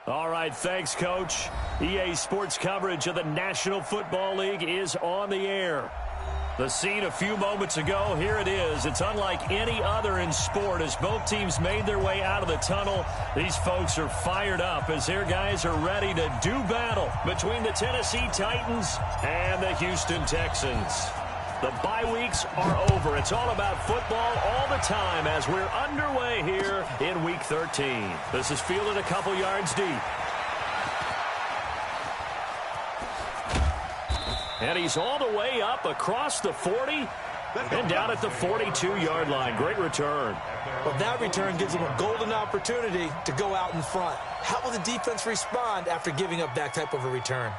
All right, thanks, Coach. EA Sports coverage of the National Football League is on the air. The scene a few moments ago, here it is. It's unlike any other in sport as both teams made their way out of the tunnel. These folks are fired up as their guys are ready to do battle between the Tennessee Titans and the Houston Texans. The bye weeks are over. It's all about football all the time as we're underway here in Week 13. This is fielded a couple yards deep. And he's all the way up across the 40 and down at the 42-yard line. Great return. Well, that return gives him a golden opportunity to go out in front. How will the defense respond after giving up that type of a return?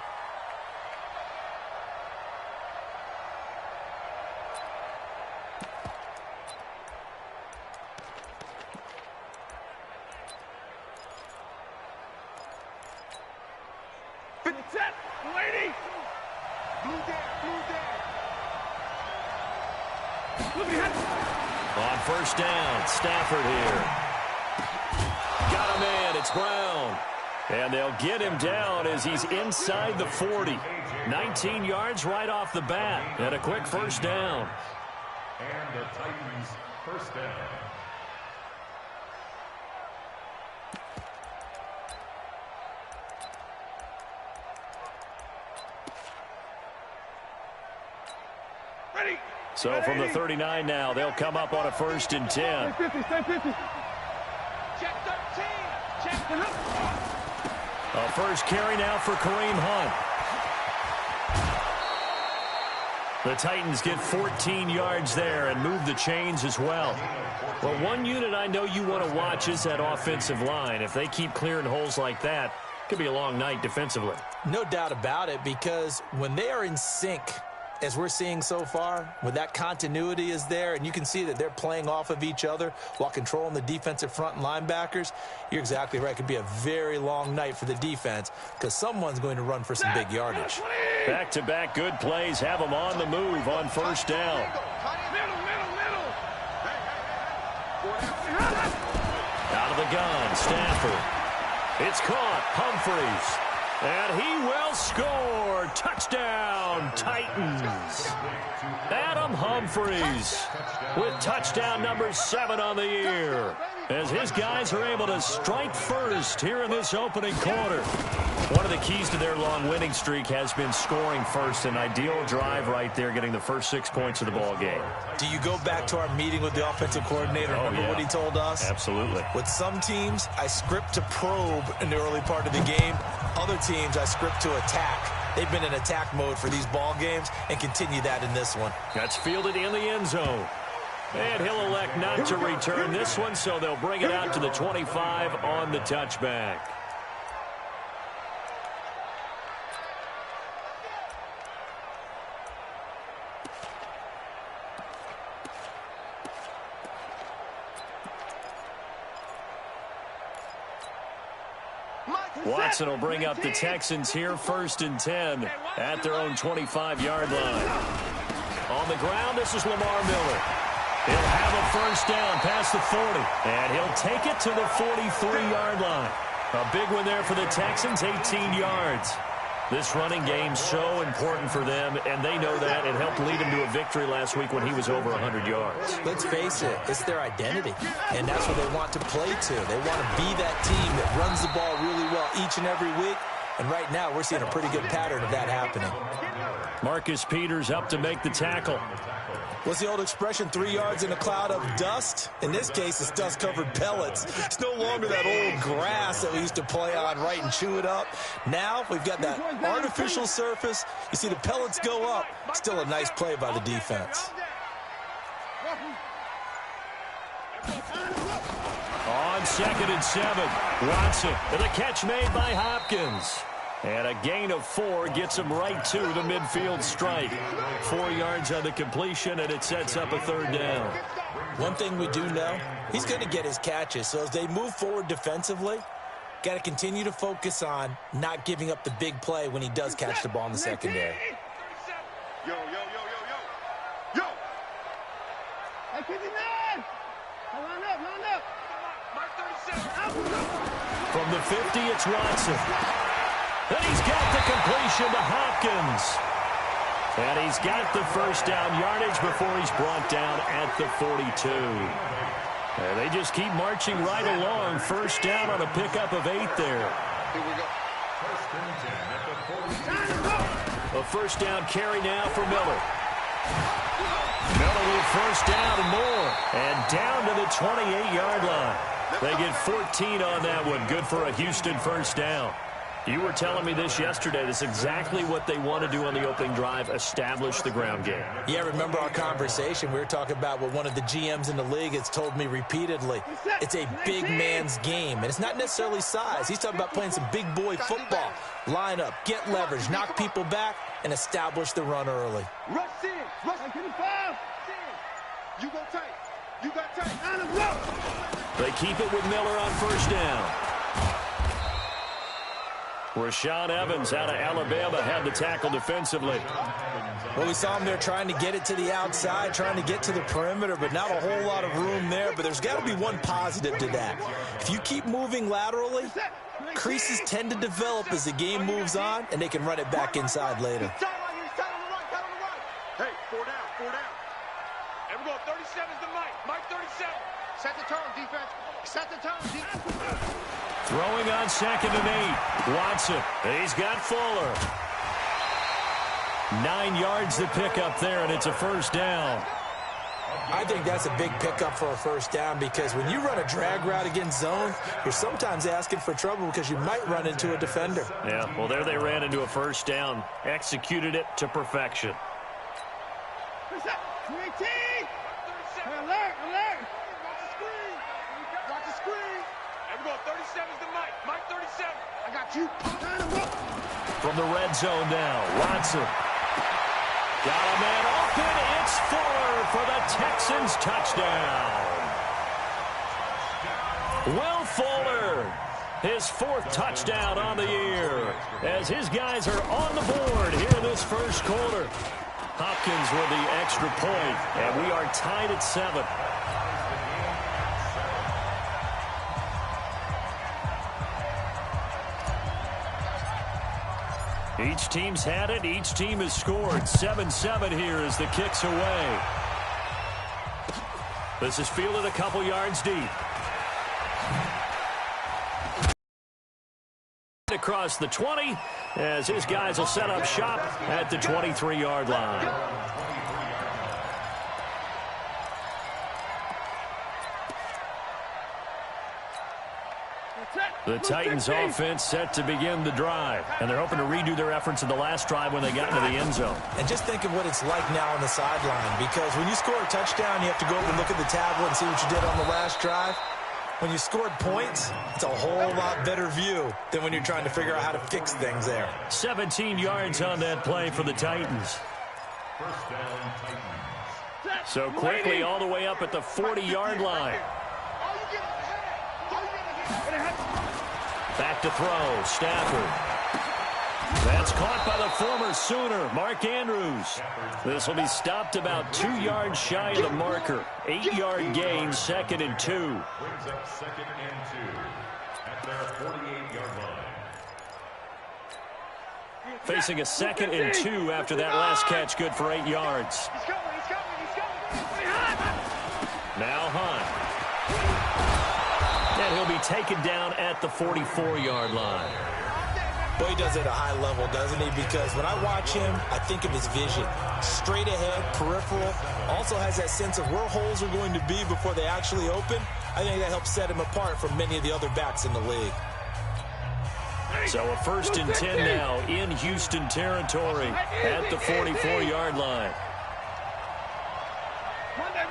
On first down, Stafford here. Got him in. It's Brown. And they'll get him down as he's inside the 40. 19 yards right off the bat. And a quick first down. And the Titans first down. So from the 39 now, they'll come up on a 1st and 10. Check 13. Check the A first carry now for Kareem Hunt. The Titans get 14 yards there and move the chains as well. Well, one unit I know you want to watch is that offensive line. If they keep clearing holes like that, it could be a long night defensively. No doubt about it, because when they are in sync, as we're seeing so far, when that continuity is there and you can see that they're playing off of each other while controlling the defensive front and linebackers, you're exactly right. It could be a very long night for the defense because someone's going to run for some big yardage. Back-to-back good plays have them on the move on first down. Out of the gun, Stafford. It's caught, Humphreys. And he will score. Touchdown, Titans. Adam Humphreys with touchdown number 7 on the year as his guys are able to strike first here in this opening quarter. One of the keys to their long winning streak has been scoring first. An ideal drive right there, getting the first 6 points of the ball game. Do you go back to our meeting with the offensive coordinator? Remember what he told us? Absolutely. With some teams, I script to probe in the early part of the game. Other teams, I script to attack. They've been in attack mode for these ball games and continue that in this one. That's fielded in the end zone. And he'll elect not to return this one, so they'll bring it out to the 25 on the touchback. Watson will bring up the Texans here 1st and 10 at their own 25-yard line. On the ground, this is Lamar Miller. He'll have a first down past the 40, and he'll take it to the 43-yard line. A big one there for the Texans, 18 yards. This running game's so important for them, and they know that. It helped lead them to a victory last week when he was over 100 yards. Let's face it, it's their identity, and that's what they want to play to. They want to be that team that runs the ball really well each and every week, and right now we're seeing a pretty good pattern of that happening. Marcus Peters up to make the tackle. What's the old expression, 3 yards in a cloud of dust? In this case, it's dust-covered pellets. It's no longer that old grass that we used to play on, right, and chew it up. Now we've got that artificial surface. You see the pellets go up. Still a nice play by the defense. On 2nd and 7, Watson with a catch made by Hopkins. And a gain of 4 gets him right to the midfield strike. 4 yards on the completion, and it sets up a 3rd down. One thing we do know, he's going to get his catches. So as they move forward defensively, got to continue to focus on not giving up the big play when he does catch the ball in the secondary. Yo, yo, yo, yo, yo. Hey, 59! Line up, line up. From the 50, it's Watson. And he's got the completion to Hopkins. And he's got the first down yardage before he's brought down at the 42. And they just keep marching right along. First down on a pickup of 8 there. Here we go. A first down carry now for Miller. Miller with first down and more. And down to the 28-yard line. They get 14 on that one. Good for a Houston first down. You were telling me this yesterday. That's exactly what they want to do on the opening drive, establish the ground game. Yeah, remember our conversation. We were talking about what one of the GMs in the league has told me repeatedly. It's a big man's game, and it's not necessarily size. He's talking about playing some big boy football. Line up, get leverage, knock people back, and establish the run early. Rush in. Rush in. You go tight. You got tight. They keep it with Miller on first down. Rashaan Evans out of Alabama had the tackle defensively. Well, we saw him there trying to get it to the outside, trying to get to the perimeter, but not a whole lot of room there. But there's got to be one positive to that. If you keep moving laterally, creases tend to develop as the game moves on, and they can run it back inside later. Hey, 4 down. Everyone, 37's the Mike. Mike 37. Set the tone, defense. Set the tone, defense. Throwing on 2nd and 8. Watson. He's got Fuller. 9 yards to pick up there, and it's a first down. I think that's a big pickup for a first down because when you run a drag route against zone, you're sometimes asking for trouble because you might run into a defender. Yeah, well, there they ran into a first down. Executed it to perfection. Alert. Watch the screen. Everyone, 37's the Mike. Mike 37. I got you. From the red zone now, Watson. Got a man open. It's Fuller for the Texans touchdown. Will Fuller, his 4th touchdown on the year, as his guys are on the board here in this first quarter. Hopkins with the extra point, and we are tied at 7. Each team's had it. Each team has scored. 7-7 here as the kick's away. This is fielded a couple yards deep. Across the 20 as his guys will set up shop at the 23-yard line. The Titans offense set to begin the drive, and they're hoping to redo their efforts in the last drive when they got into the end zone. And just think of what it's like now on the sideline, because when you score a touchdown, you have to go over and look at the tablet and see what you did on the last drive. When you scored points, it's a whole lot better view than when you're trying to figure out how to fix things there. 17 yards on that play for the Titans. First down, Titans. So quickly all the way up at the 40-yard line. Back to throw, Stafford. That's caught by the former Sooner, Mark Andrews. This will be stopped about 2 yards shy of the marker. 8-yard gain, 2nd and 2. Brings up 2nd and 2 at their 48-yard line. Facing a 2nd and 2 after that last catch, good for 8 yards. He's coming. Now Hunt. And he'll be taken down at the 44-yard line. Boy, he does it at a high level, doesn't he? Because when I watch him, I think of his vision. Straight ahead, peripheral. Also has that sense of where holes are going to be before they actually open. I think that helps set him apart from many of the other backs in the league. So a 1st and 10 now in Houston territory at the 44-yard line. Monday.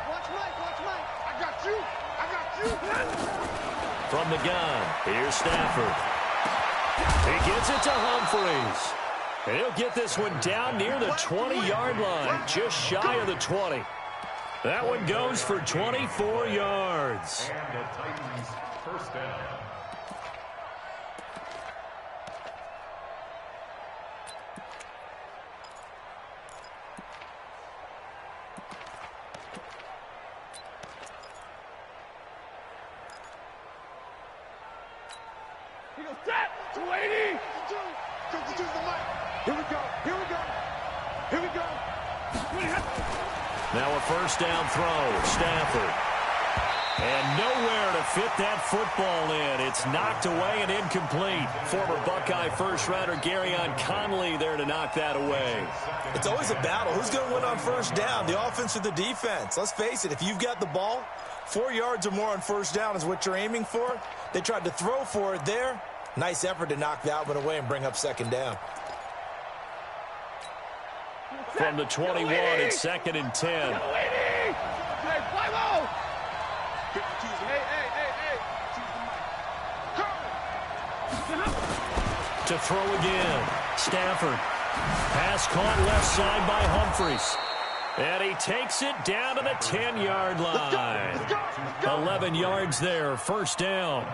Watch Mike. I got you. From the gun, here's Stafford. He gets it to Humphreys. And he'll get this one down near the 20-yard line, just shy of the 20. That one goes for 24 yards. And the Titans first down. 280. 52's the mic. Here we go. Here we go. Here we go. Now a first down throw. Stafford. And nowhere to fit that football in. It's knocked away and incomplete. Former Buckeye first-rounder Garyon Conley there to knock that away. It's always a battle. Who's going to win on first down, the offense or the defense? Let's face it, if you've got the ball, 4 yards or more on first down is what you're aiming for. They tried to throw for it there. Nice effort to knock that one away and bring up second down. From the 21, it's 2nd and 10. To throw again. Stafford. Pass caught left side by Humphries. And he takes it down to the 10-yard line. 11 yards there, first down.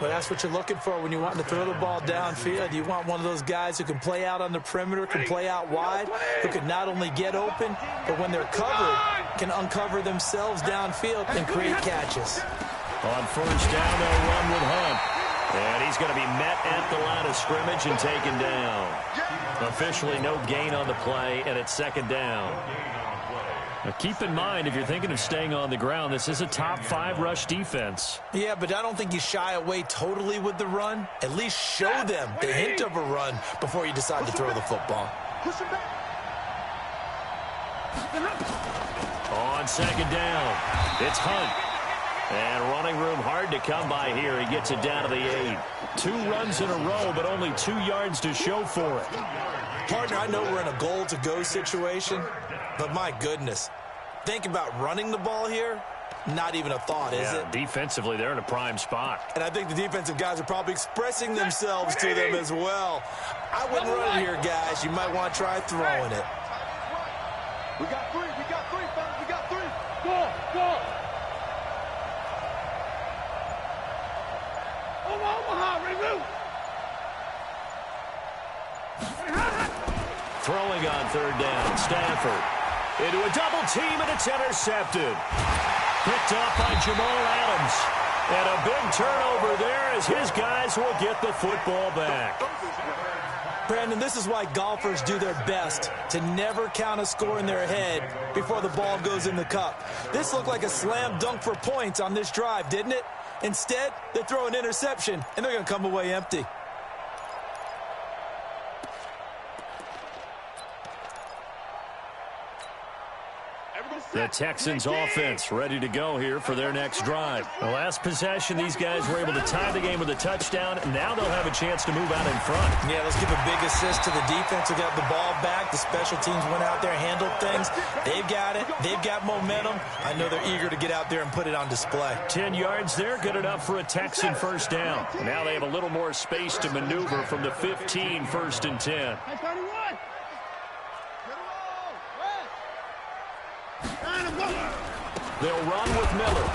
Well, that's what you're looking for when you want to throw the ball downfield. You want one of those guys who can play out on the perimeter, can play out wide, who can not only get open, but when they're covered, can uncover themselves downfield and create catches. On first down, they'll run with Hunt. And he's going to be met at the line of scrimmage and taken down. Officially no gain on the play, and it's second down. Now keep in mind, if you're thinking of staying on the ground, this is a top 5 rush defense. Yeah, but I don't think you shy away totally with the run. At least show them the hint of a run before you decide to throw the football. On second down, it's Hunt. And running room hard to come by here. He gets it down to the 8. 2 runs in a row, but only 2 yards to show for it. Partner, I know we're in a goal-to-go situation, but my goodness. Think about running the ball here. Not even a thought, is it? Defensively, they're in a prime spot. And I think the defensive guys are probably expressing themselves to them as well. I wouldn't run it here, guys. You might want to try throwing it. We got 3. We got 3, fellas. We got 3. Go. Throwing on third down, Stafford into a double team, and it's intercepted. Picked off by Jamal Adams. And a big turnover there as his guys will get the football back. Brandon, this is why golfers do their best to never count a score in their head before the ball goes in the cup. This looked like a slam dunk for points on this drive, didn't it? Instead, they throw an interception, and they're going to come away empty. The Texans offense ready to go here for their next drive. The last possession, these guys were able to tie the game with a touchdown, and now they'll have a chance to move out in front. Yeah, let's give a big assist to the defense who got the ball back. The special teams went out there, handled things. They've got it. They've got momentum. I know they're eager to get out there and put it on display. 10 yards there, good enough for a Texan first down. Now they have a little more space to maneuver from the 15, 1st and 10. They'll run with Miller.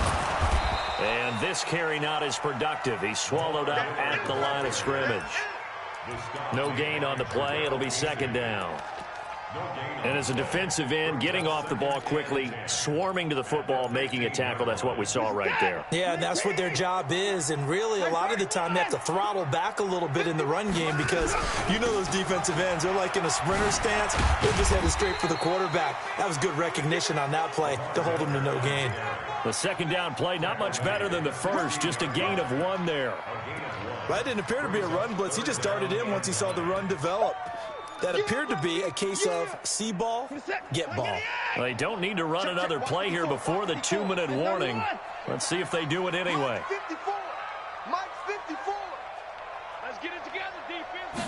And this carry not as productive. He's swallowed up at the line of scrimmage. No gain on the play. It'll be second down. And as a defensive end, getting off the ball quickly, swarming to the football, making a tackle, that's what we saw right there. Yeah, and that's what their job is. And really, a lot of the time, they have to throttle back a little bit in the run game because you know those defensive ends, they're like in a sprinter stance. They're just headed straight for the quarterback. That was good recognition on that play to hold them to no gain. The second down play, not much better than the first, just a gain of 1 there. That didn't appear to be a run blitz. He just darted in once he saw the run develop. That appeared to be a case of see ball, get ball. They don't need to run another play here before the 2-minute warning. Let's see if they do it anyway. Mike's 54. Let's get it together, defense.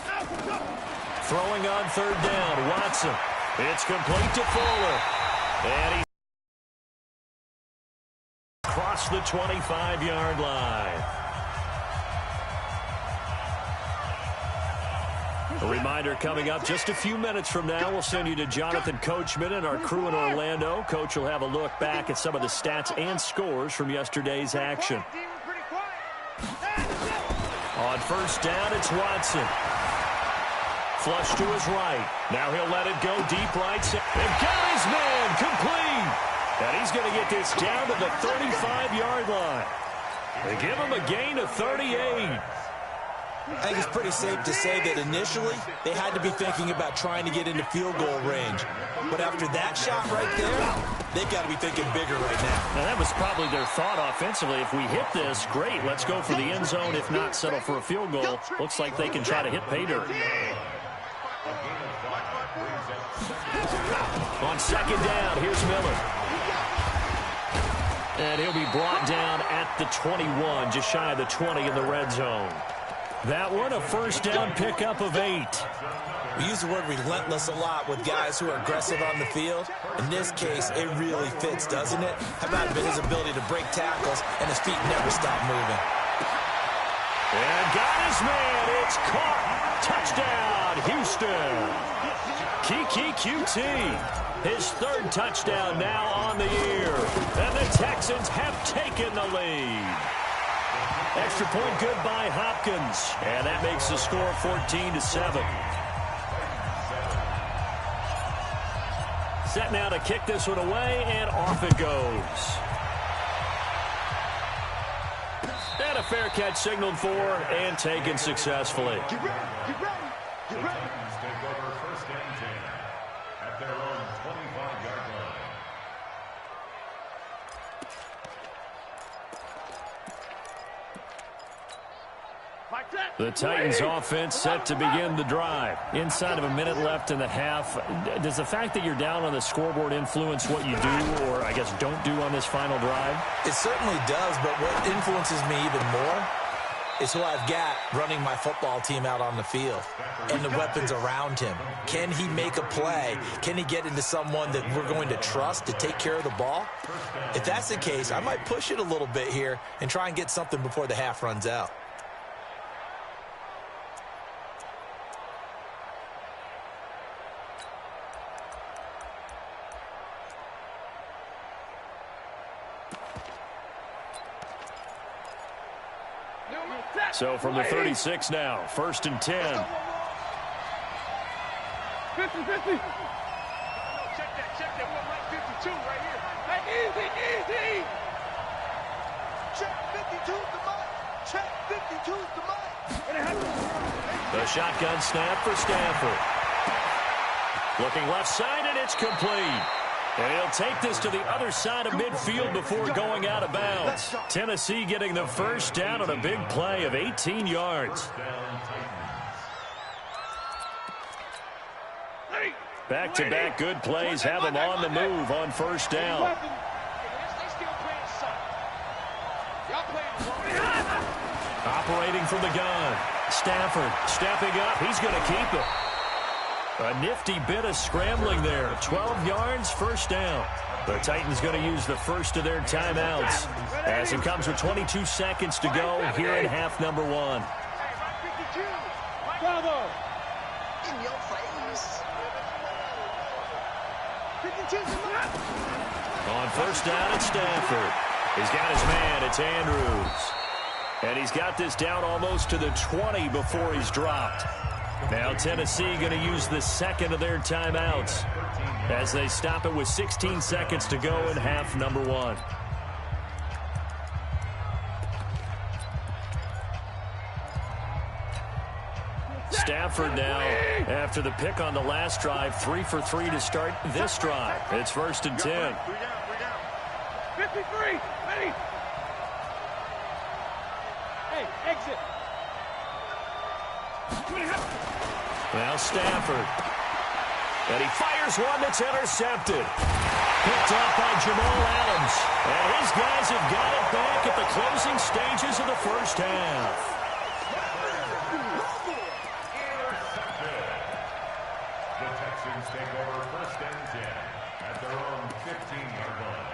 Throwing on third down, Watson. It's complete to Fuller. And he's across the 25-yard line. A reminder coming up just a few minutes from now. We'll send you to Jonathan Coachman and our crew in Orlando. Coach will have a look back at some of the stats and scores from yesterday's action. On first down, it's Watson. Flush to his right. Now he'll let it go deep right. And got his man complete. And he's going to get this down to the 35-yard line. They give him a gain of 38. I think it's pretty safe to say that initially they had to be thinking about trying to get into field goal range. But after that shot right there, they've got to be thinking bigger right now. Now, that was probably their thought offensively. If we hit this, great. Let's go for the end zone. If not, settle for a field goal. Looks like they can try to hit pay dirt. On second down, here's Miller. And he'll be brought down at the 21, just shy of the 20 in the red zone. That one, a first down pickup of 8. We use the word relentless a lot with guys who are aggressive on the field. In this case, it really fits, doesn't it? How about his ability to break tackles and his feet never stop moving? And got his man. It's caught. Touchdown, Houston. Kiki QT. His third touchdown now on the year. And the Texans have taken the lead. Extra point good by Hopkins. And that makes the score 14-7. Set now to kick this one away, and off it goes. And a fair catch signaled for and taken successfully. Get ready, get ready, get ready. Take over first and 10 at their own 25-yard line. The Titans offense set to begin the drive. Inside of a minute left in the half. Does the fact that you're down on the scoreboard influence what you do, or I guess don't do on this final drive? It certainly does, but what influences me even more is who I've got running my football team out on the field and the weapons around him. Can he make a play? Can he get into someone that we're going to trust to take care of the ball? If that's the case, I might push it a little bit here and try and get something before the half runs out. So from the 36 now, first and 10. 50-50. Check that. We're right 52 right here. Easy. Check 52's the mark. Check 52's the mark. The shotgun snap for Stanford. Looking left side, and it's complete. And he'll take this to the other side of midfield before going out of bounds. Tennessee getting the first down on a big play of 18 yards. Back-to-back good plays have them on the move on first down. Operating from the gun. Stafford stepping up. He's going to keep it. A nifty bit of scrambling there. 12 yards, first down. The Titans going to use the first of their timeouts as it comes with 22 seconds to go here in half number 1. Bravo. In your face. On first down, it's Stafford. He's got his man. It's Andrews. And he's got this down almost to the 20 before he's dropped. Now Tennessee going to use the second of their timeouts as they stop it with 16 seconds to go in half number 1. Stafford now, after the pick on the last drive, 3 for 3 to start this drive. It's first and 10. We down. 53. Ready. Hey, exit. Now Stafford. And he fires one that's intercepted. Picked off by Jamal Adams. And his guys have got it back at the closing stages of the first half. The Texans take over first and 10 at their own 15-yard line.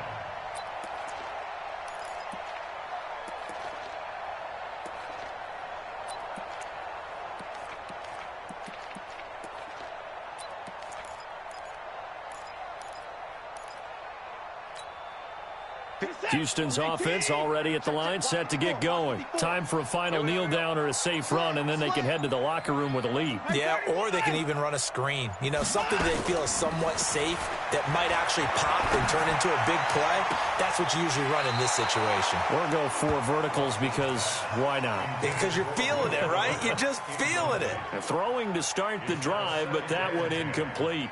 Houston's offense already at the line, set to get going. Time for a final kneel down or a safe run, and then they can head to the locker room with a lead. Yeah, or they can even run a screen. You know, something they feel is somewhat safe that might actually pop and turn into a big play, that's what you usually run in this situation. Or go 4 verticals because why not? Because you're feeling it, right? You're just feeling it. Throwing to start the drive, but that one incomplete.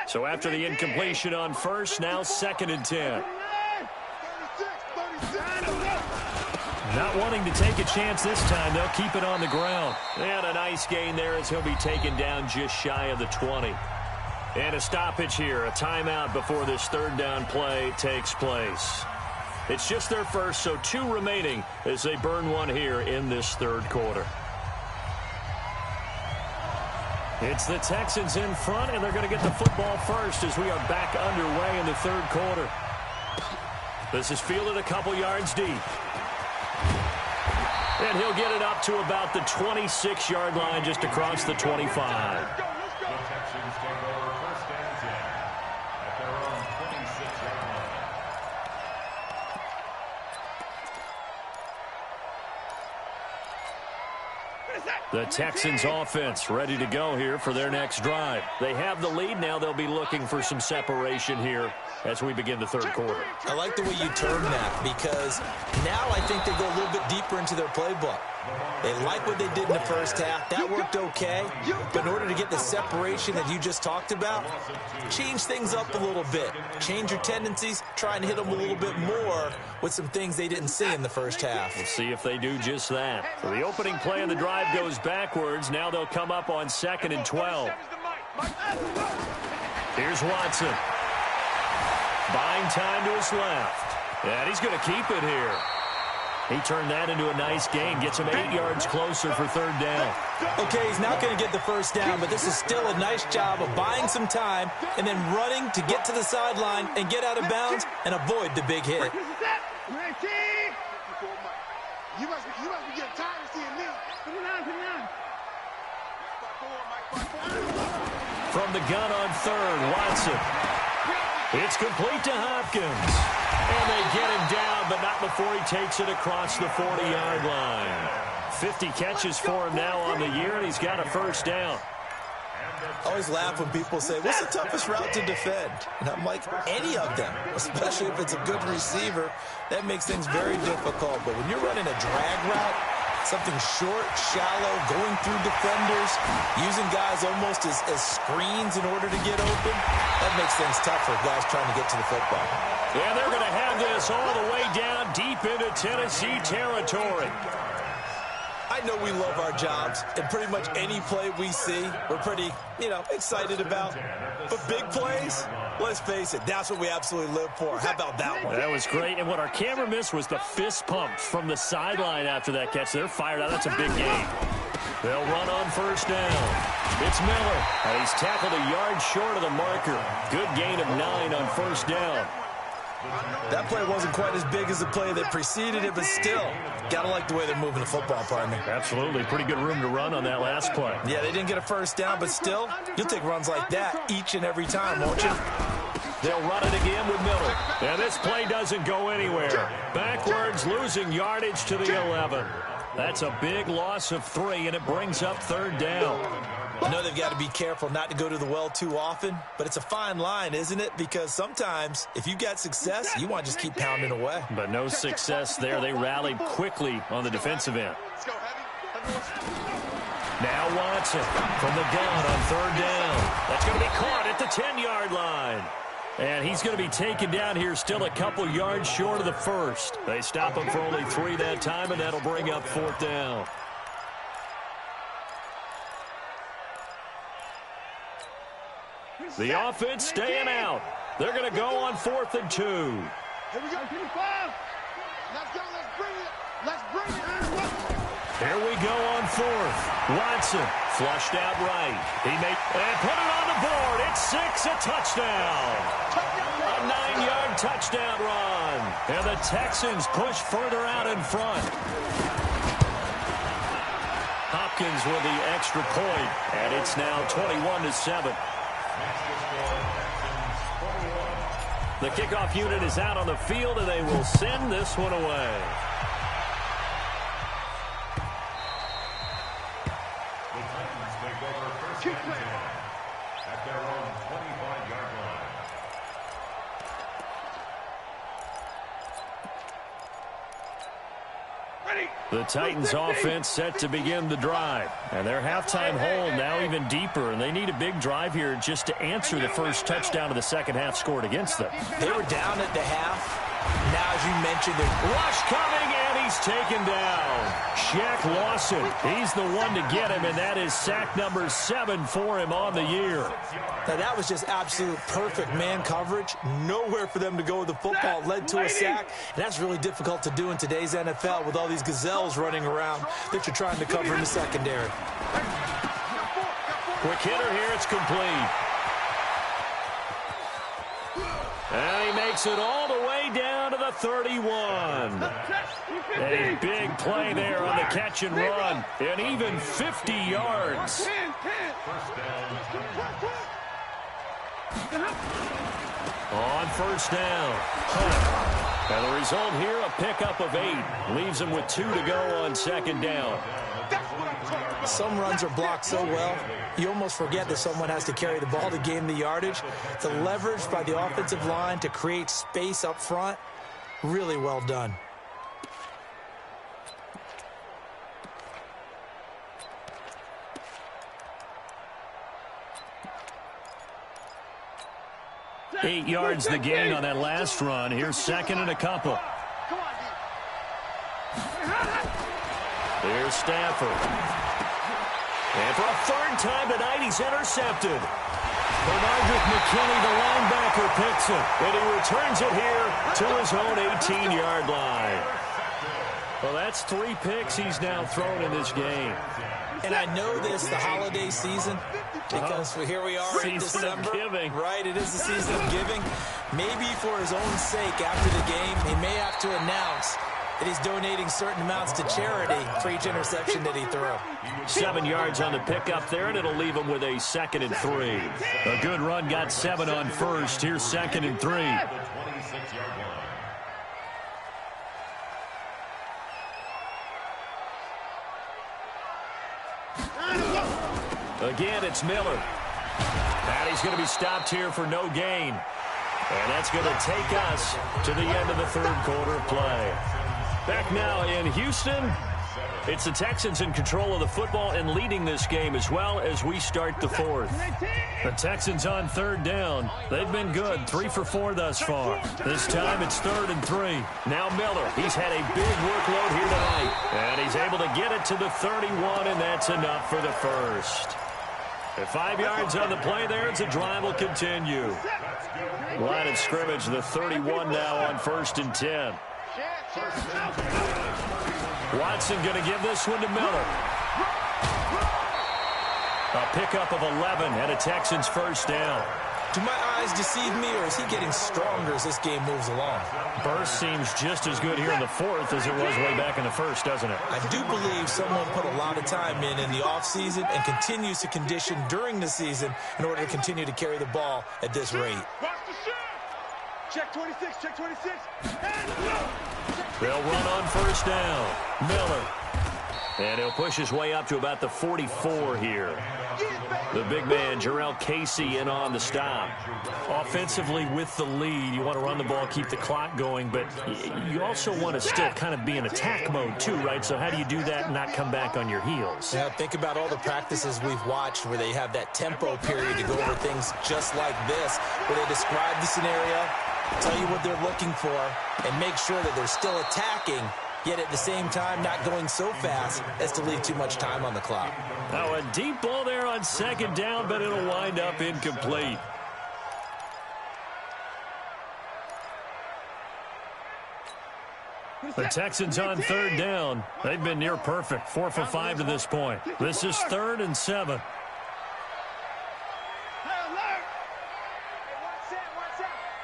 So after the incompletion on first, now 2nd and 10. Not wanting to take a chance this time, they'll keep it on the ground. And a nice gain there as he'll be taken down just shy of the 20. And a stoppage here, a timeout before this 3rd down play takes place. It's just their first, so 2 remaining as they burn one here in this 3rd quarter. It's the Texans in front, and they're going to get the football first as we are back underway in the 3rd quarter. This is fielded a couple yards deep. And he'll get it up to about the 26-yard line just across the 25. The Texans take over 1st and 10 at their own 26-yard line. The Texans offense ready to go here for their next drive. They have the lead. Now they'll be looking for some separation here as we begin the 3rd quarter. I like the way you term that because now I think they go a little bit deeper into their playbook. They like what they did in the 1st half. That worked okay. But in order to get the separation that you just talked about, change things up a little bit. Change your tendencies. Try and hit them a little bit more with some things they didn't see in the 1st half. We'll see if they do just that. So the opening play of the drive goes backwards. Now they'll come up on 2nd and 12. Here's Watson. Buying time to his left. And he's going to keep it here. He turned that into a nice gain. Gets him 8 yards closer for 3rd down. Okay, he's not going to get the 1st down, but this is still a nice job of buying some time and then running to get to the sideline and get out of bounds and avoid the big hit. You must be getting tired of seeing me. From the gun on 3rd, Watson. It's complete to Hopkins. And they get him down, but not before he takes it across the 40-yard line. 50 catches for him now on the year, and he's got a 1st down. I always laugh when people say, what's the toughest route to defend? And I'm like, any of them, especially if it's a good receiver. That makes things very difficult. But when you're running a drag route, something short, shallow, going through defenders, using guys almost as screens in order to get open, that makes things tough for guys trying to get to the football. Yeah, they're going to have this all the way down deep into Tennessee territory. I know we love our jobs, and pretty much any play we see, we're pretty, excited about. But big plays, let's face it, that's what we absolutely live for. How about that one? That was great, and what our camera missed was the fist pump from the sideline after that catch. They're fired out. That's a big gain. They'll run on 1st down. It's Miller, and he's tackled a yard short of the marker. Good gain of 9 on 1st down. That play wasn't quite as big as the play that preceded it, but still, gotta like the way they're moving the football, partner. Absolutely. Pretty good room to run on that last play. Yeah, they didn't get a 1st down, but still, you'll take runs like that each and every time, won't you? They'll run it again with Miller. And this play doesn't go anywhere. Backwards, losing yardage to the 11. That's a big loss of 3, and it brings up 3rd down. I know they've got to be careful not to go to the well too often, but it's a fine line, isn't it? Because sometimes, if you got success, you want to just keep pounding away. But no success there. They rallied quickly on the defensive end. Now Watson from the gun on 3rd down. That's going to be caught at the 10-yard line. And he's going to be taken down here still a couple yards short of the 1st. They stop him for only 3 that time, and that'll bring up 4th down. The offense staying out. They're going to go on 4th and 2. Here we go. Let's go. Let's bring it. Let's bring it. Here we go on 4th. Watson flushed out right. He made and put it on the board. It's 6, a touchdown. A 9-yard touchdown run. And the Texans push further out in front. Hopkins with the extra point, and it's now 21-7. The kickoff unit is out on the field, and they will send this one away. The Titans take over first and 10 at their own 25-yard line. The Titans offense set to begin the drive. And their halftime hole now even deeper. And they need a big drive here just to answer the first touchdown of the second half scored against them. They were down at the half. Now, as you mentioned, they're rush coming, and he's taken down. Shaq Lawson, he's the one to get him, and that is sack number 7 for him on the year. Now, that was just absolute perfect man coverage. Nowhere for them to go with the football. Led to a sack, and that's really difficult to do in today's NFL with all these gazelles running around that you're trying to cover in the secondary. Quick hitter here, it's complete. And he makes it all the way down to the 31. A big play there on the catch and run. And even 50 yards. On first down. And the result here, a pickup of 8. Leaves him with 2 to go on second down. Some runs are blocked so well, you almost forget that someone has to carry the ball to gain the yardage. The leverage by the offensive line to create space up front, really well done. Eight yards the gain on that last run. Here's second and a couple. Here's Stafford. And for a third time tonight, he's intercepted. Bernardrick McKinney, the linebacker, picks it. And he returns it here to his own 18-yard line. Well, that's 3 picks he's now thrown in this game. And I know this, the holiday season, because here we are in December. Giving. Right, it is the season of giving. Maybe for his own sake, after the game, he may have to announce that he's donating certain amounts to charity for each interception that he threw. 7 yards on the pickup there, and it'll leave him with a 2nd and 3. A good run got 7 on first. Here's 2nd and 3. Again, it's Miller. And he's going to be stopped here for no gain. And that's going to take us to the end of the third quarter of play. Back now in Houston, it's the Texans in control of the football and leading this game as well as we start the fourth. The Texans on third down. They've been good, 3 for 4 thus far. This time it's 3rd and 3. Now Miller, he's had a big workload here tonight. And he's able to get it to the 31, and that's enough for the first. At 5 yards on the play there, it's a drive will continue. Line of scrimmage, the 31 now on 1st and 10. Watson going to give this one to Miller. A pickup of 11 and a Texans first down. Do my eyes deceive me, or is he getting stronger as this game moves along? Burst seems just as good here in the fourth as it was way back in the first, doesn't it? I do believe someone put a lot of time in the offseason and continues to condition during the season in order to continue to carry the ball at this rate. Check 26, check 26. They'll run on first down. Miller. And he'll push his way up to about the 44 here. The big man, Jarrell Casey, in on the stop. Offensively with the lead, you want to run the ball, keep the clock going, but you also want to still kind of be in attack mode too, right? So how do you do that and not come back on your heels? Yeah, think about all the practices we've watched where they have that tempo period to go over things just like this, where they describe the scenario, tell you what they're looking for, and make sure that they're still attacking, yet at the same time not going so fast as to leave too much time on the clock. Now a deep ball there on second down, but it'll wind up incomplete. The Texans on third down. They've been near perfect, 4 for 5 to this point. This is 3rd and 7.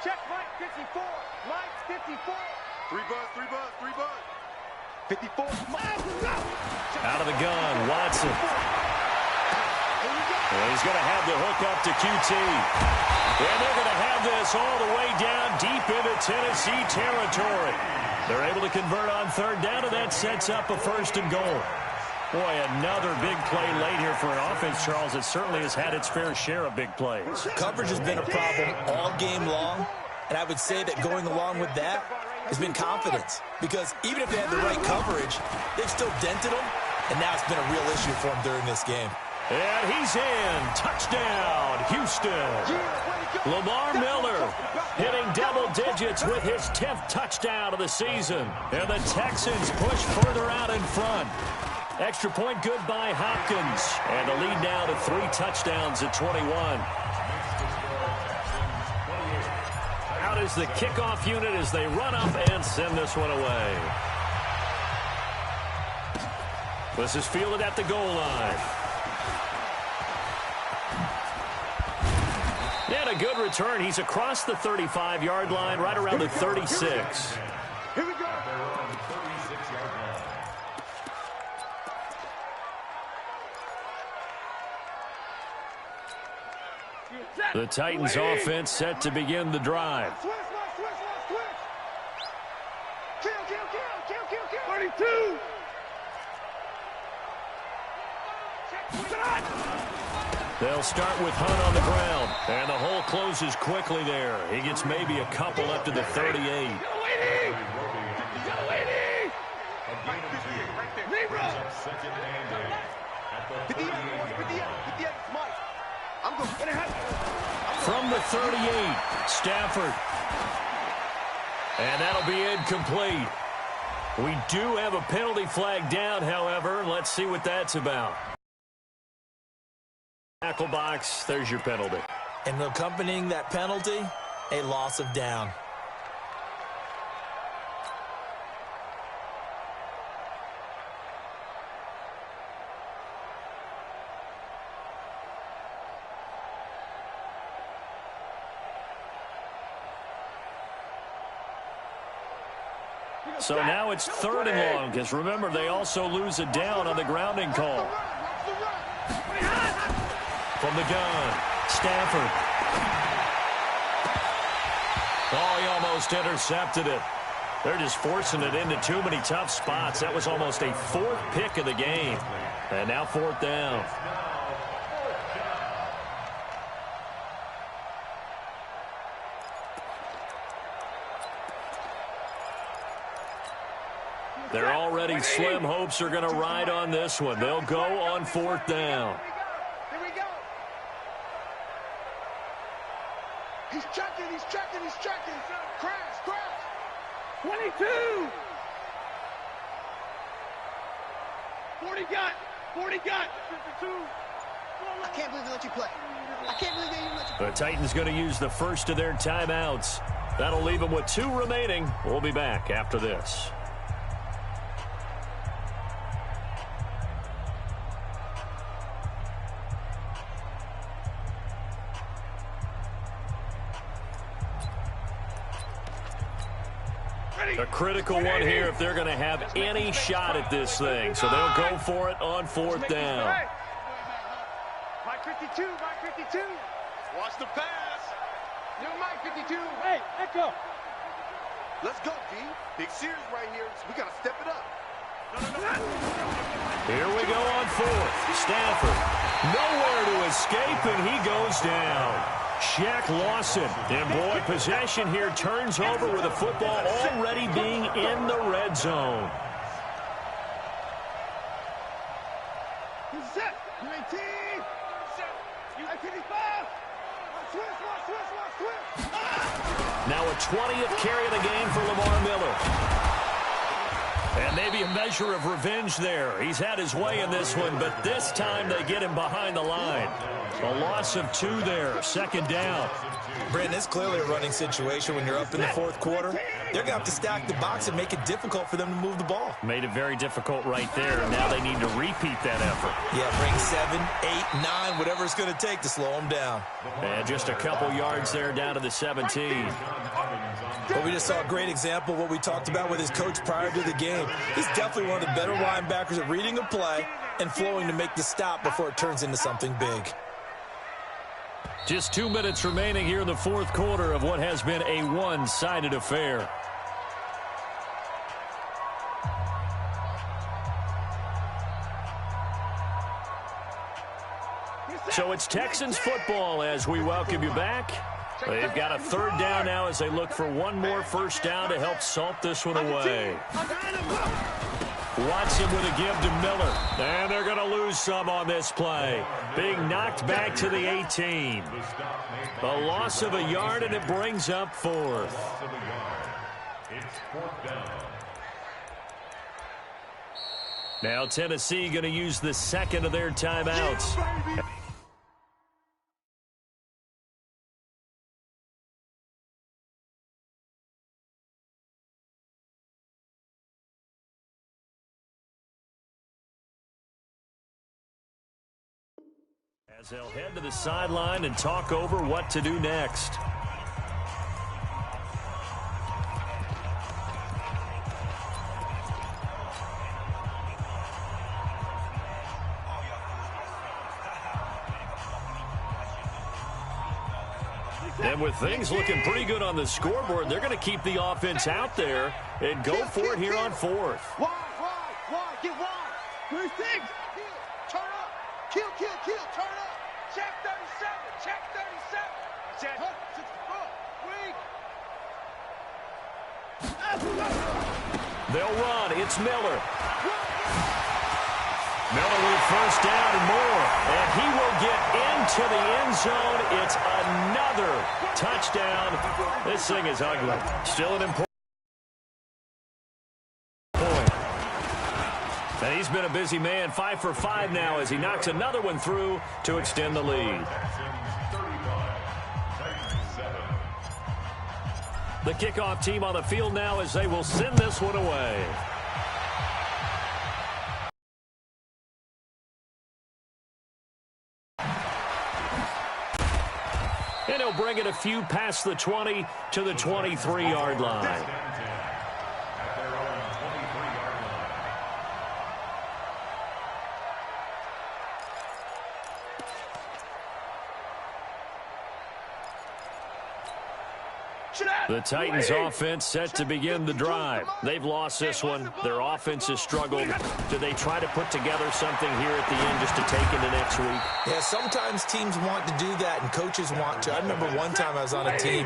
Check Mike 54. Mike 54. 3 buzz. 54. Out of the gun, Watson. Here we go. And he's going to have the hook up to QT. And they're going to have this all the way down deep into Tennessee territory. They're able to convert on third down, and that sets up a 1st and goal. Boy, another big play late here for an offense, Charles, that certainly has had its fair share of big plays. Coverage has been a problem all game long, and I would say that going along with that has been confidence. Because even if they had the right coverage, they've still dented them, and now it's been a real issue for them during this game. And he's in. Touchdown, Houston. Lamar Miller hitting double digits with his 10th touchdown of the season. And the Texans push further out in front. Extra point good by Hopkins. And the lead now to 3 touchdowns at 21. Out is the kickoff unit as they run up and send this one away. This is fielded at the goal line. And a good return. He's across the 35-yard line, right around the 36. Here we go. The Titans offense set to begin the drive. Switch. Kill. 32. They'll start with Hunt on the ground. And the hole closes quickly there. He gets maybe a couple up to the 38. From the 38, Stafford. And that'll be incomplete. We do have a penalty flag down, however. Let's see what that's about. Tackle box, there's your penalty. And accompanying that penalty, a loss of down. So now it's 3rd and long, because remember, they also lose a down on the grounding call. From the gun, Stafford. Oh, he almost intercepted it. They're just forcing it into too many tough spots. That was almost a 4th pick of the game. And now 4th down. They're already slim hopes are going to ride on this one. They'll go on 4th down. Here we go. He's checking. Crash. 22. 40 got. 52. I can't believe they let you play. I can't believe they even let you play. The Titans going to use the first of their timeouts. That'll leave them with 2 remaining. We'll be back after this. A critical one here if they're going to have any shot at this thing. So they'll go for it on 4th down. Mike 52. Watch the pass. New Mike 52. Hey, echo. Let's go, D. Big series right here. So we got to step it up. Here we go on 4th. Stafford. Nowhere to escape, and he goes down. Shaq Lawson. And, boy, possession here turns over with the football already being in the red zone. He's set. U18. Set. U55. Switch. Now a 20th carry of the game for Lamar Miller. And maybe a measure of revenge there. He's had his way in this one, but this time they get him behind the line. A loss of 2 there, 2nd down. Brandon, it's clearly a running situation when you're up in the 4th quarter. They're going to have to stack the box and make it difficult for them to move the ball. Made it very difficult right there. Now they need to repeat that effort. Yeah, bring 7, 8, 9, whatever it's going to take to slow them down. And just a couple yards there down to the 17. But we just saw a great example of what we talked about with his coach prior to the game. He's definitely one of the better linebackers at reading a play and flowing to make the stop before it turns into something big. Just 2 minutes remaining here in the fourth quarter of what has been a one-sided affair. So it's Texans football as we welcome you back. They've got a third down now as they look for one more first down to help salt this one away. Watson with a give to Miller. And they're going to lose some on this play. Being knocked back to the 18. A loss of a yard, and it brings up fourth. It's fourth down. Now Tennessee going to use the second of their timeouts. As they'll head to the sideline and talk over what to do next. And with things looking pretty good on the scoreboard, they're going to keep the offense out there and go for it here on fourth. Wide, get wide. 36. Turn up. Kill, turn up. Check 37. They'll run. It's Miller. Miller with first down and more. And he will get into the end zone. It's another touchdown. This thing is ugly. Still an important point. And he's been a busy man. 5 for 5 now as he knocks another one through to extend the lead. The kickoff team on the field now as they will send this one away. And he'll bring it a few past the 20 to the 23-yard line. The Titans offense set to begin the drive. They've lost this one. Their offense has struggled. Do they try to put together something here at the end just to take into next week? Yeah, sometimes teams want to do that and coaches want to. I remember one time I was on a team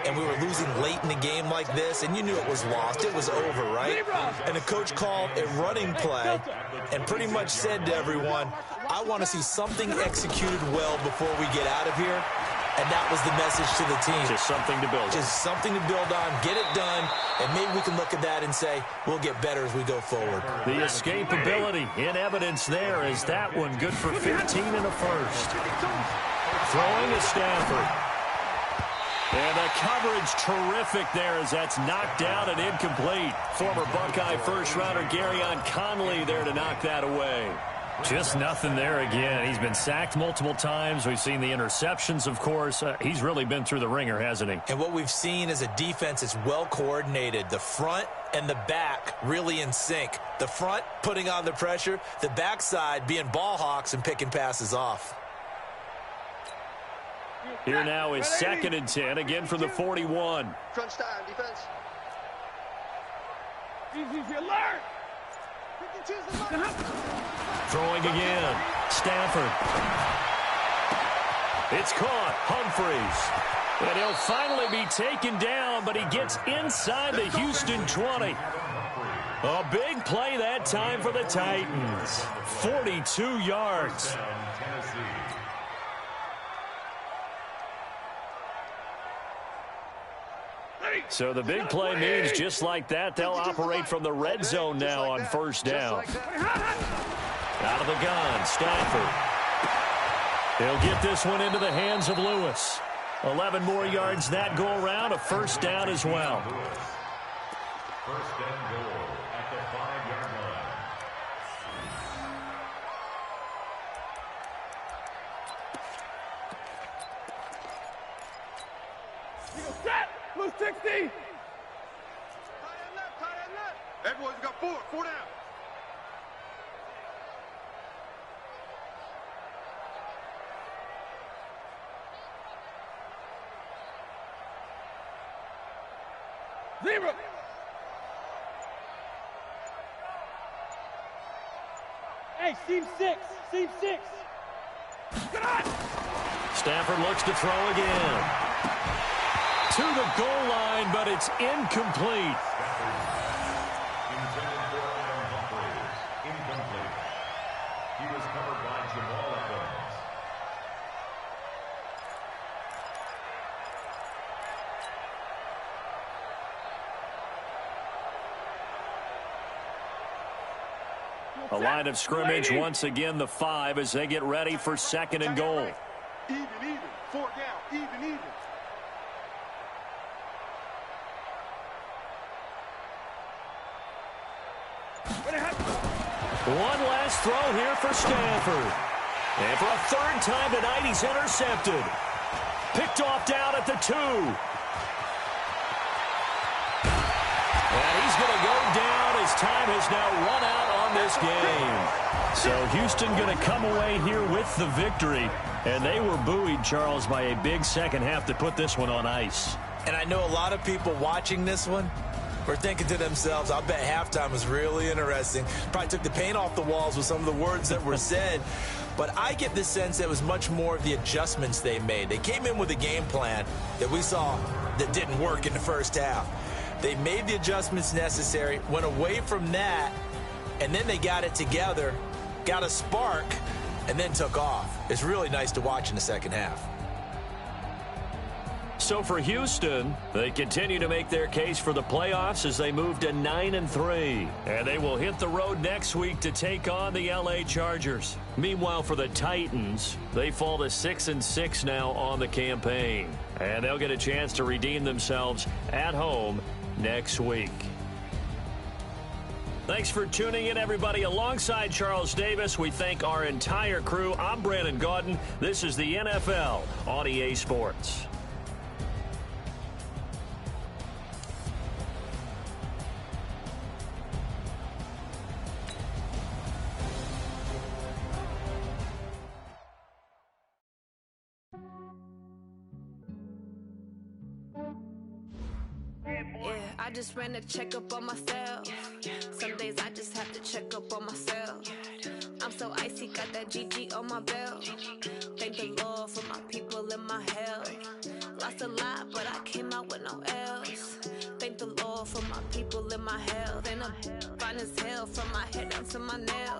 and we were losing late in the game like this, and you knew it was lost. It was over, right? And the coach called a running play and pretty much said to everyone, I want to see something executed well before we get out of here. And that was the message to the team. Just something to build on. Just something to build on, get it done, and maybe we can look at that and say, we'll get better as we go forward. The escapability in evidence there is that one good for 15 and a first. Throwing to Stafford. And the coverage terrific there as that's knocked down and incomplete. Former Buckeye first-rounder Garyon Conley there to knock that away. Just nothing there again. He's been sacked multiple times. We've seen the interceptions, of course. He's really been through the ringer, hasn't he? And what we've seen is a defense that's well coordinated. The front and the back really in sync. The front putting on the pressure. The backside being ball hawks and picking passes off. Here now is 2nd and 10, again from the 41. Crunch time, defense. Easy alert. Throwing again. Stafford. It's caught. Humphreys. And he'll finally be taken down, but he gets inside the Houston 20. A big play that time for the Titans. 42 yards. So the big play means just like that, they'll operate from the red zone now on first down. Out of the gun, Stafford. He'll get this one into the hands of Lewis. 11 more yards that go around, a first down as well. First and goal at the 5-yard line. Set! Blue 60! Tight end left. Everyone's got 4 down. 0. Hey, seam 6. Seam 6. Stafford looks to throw again. To the goal line, but it's incomplete. Intended for Adam Humphries. Incomplete. He was covered by Jamal Adams. A line of scrimmage once again, the 5, as they get ready for 2nd and goal. Even. 4 down. Even. One last throw here for Stanford. And for a 3rd time tonight, he's intercepted. Picked off down at the 2. And he's going to go down as time has now run out on this game. So Houston going to come away here with the victory. And they were buoyed, Charles, by a big second half to put this one on ice. And I know a lot of people watching this one were thinking to themselves, I bet halftime was really interesting. Probably took the paint off the walls with some of the words that were said. But I get the sense that it was much more of the adjustments they made. They came in with a game plan that we saw that didn't work in the first half. They made the adjustments necessary, went away from that, and then they got it together, got a spark, and then took off. It's really nice to watch in the second half. So for Houston, they continue to make their case for the playoffs as they move to 9-3. And they will hit the road next week to take on the LA Chargers. Meanwhile, for the Titans, they fall to 6-6 now on the campaign. And they'll get a chance to redeem themselves at home next week. Thanks for tuning in, everybody. Alongside Charles Davis, we thank our entire crew. I'm Brandon Gaudin. This is the NFL on EA Sports. I just ran a checkup on myself. Some days I just have to check up on myself. I'm so icy, got that GG on my belt. Thank the Lord for my people in my health. Lost a lot, but I came out with no else. Thank the Lord for my people in my health. And I'm fine as hell from my head down to my nails.